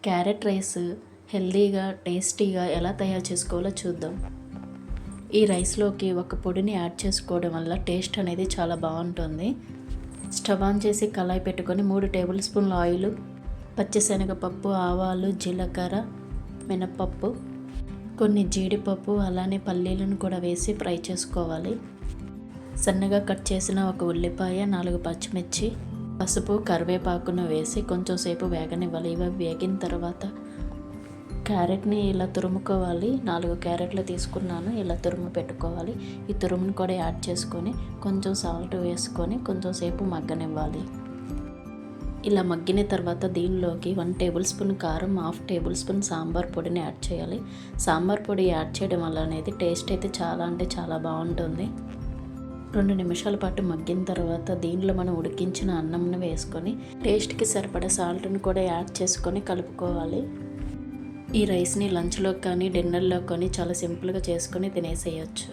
Carrot rice హెల్దీగా టేస్టీగా ఎలా తయారు చేసుకోవాలో చూద్దాం. ఈ రైస్లోకి ఒక పొడిని యాడ్ చేసుకోవడం వల్ల టేస్ట్ అనేది చాలా బాగుంటుంది. స్టవ్ ఆన్ చేసి కళాయి పెట్టుకొని 3 టేబుల్ స్పూన్ల ఆయిల్, పచ్చిశనగపప్పు, ఆవాలు, జీలకర్ర, మినపప్పు, కొన్ని జీడిపప్పు, అలానే పల్లీలను కూడా వేసి ఫ్రై చేసుకోవాలి. సన్నగా కట్ చేసిన ఒక ఉల్లిపాయ, 4 పచ్చిమిర్చి, పసుపు, కరివేపాకును వేసి కొంచెం సేపు వేగనివ్వాలి. ఇవి వేగిన తర్వాత క్యారెట్ని ఇలా తురుముకోవాలి. 4 క్యారెట్లు తీసుకున్నాను, ఇలా తురుము పెట్టుకోవాలి. ఈ తురుమును కూడా యాడ్ చేసుకొని కొంచెం సాల్ట్ వేసుకొని కొంచెం సేపు మగ్గనివ్వాలి. ఇలా మగ్గిన తర్వాత దీనిలోకి 1 టేబుల్ స్పూన్ కారం, 1/2 టేబుల్ స్పూన్ సాంబార్ పొడిని యాడ్ చేయాలి. సాంబార్ పొడి యాడ్ చేయడం వల్ల అనేది టేస్ట్ అయితే చాలా అంటే చాలా బాగుంటుంది. 2 నిమిషాల పాటు మగ్గిన తర్వాత దీనిలో మనం ఉడికించిన అన్నంను వేసుకొని టేస్ట్కి సరిపడా సాల్ట్ని కూడా యాడ్ చేసుకొని కలుపుకోవాలి. ఈ రైస్ని లంచ్లో కానీ డిన్నర్లో కానీ చాలా సింపుల్గా చేసుకొని తినేసేయచ్చు.